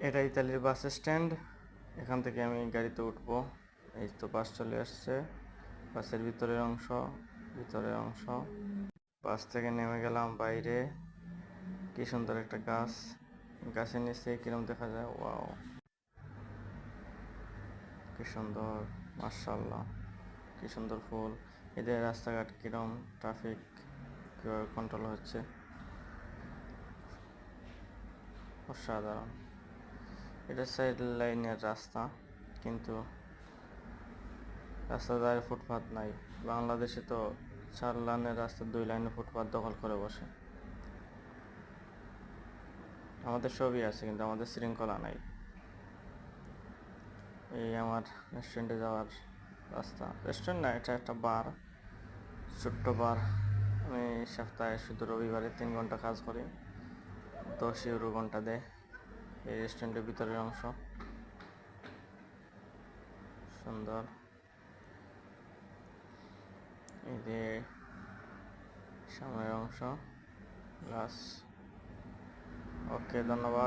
এটা ইতালির bus stand. এখান থেকে আমি গাড়িতে উঠবো। এই তো বাস চলে আসছে। বাসের ভিতরের অংশ। বাস থেকে নেমে গেলাম বাইরে। কি সুন্দর একটা গাছ। গাছের নিচে কিরম দেখা যায়, ওয়াও, কি সুন্দর, মাশাআল্লাহ, কি সুন্দর ফুল। এদের রাস্তাঘাট কিরম, ট্রাফিক কিভাবে কন্ট্রোল হচ্ছে, অসাধারণ। এটা সাইড লাইনের রাস্তা, কিন্তু রাস্তার ধারে ফুটপাত নাই। বাংলাদেশে তো 4 লাইনের রাস্তা 2 লাইনে ফুটপাত দখল করে বসে। আমাদের সবই আছে, কিন্তু আমাদের শৃঙ্খলা নাই। এই আমার রেস্টুরেন্টে যাওয়ার রাস্তা। রেস্টুরেন্ট না, এটা একটা বার, ছোট্ট বার। আমি সপ্তাহে শুধু রবিবারে 3 ঘন্টা কাজ করি, 10 ইউরো ঘন্টা দেয়। এই রেস্টুরেন্টের ভিতরের অংশ সুন্দর। এই যে সামনের অংশ, গ্লাস। ওকে, ধন্যবাদ।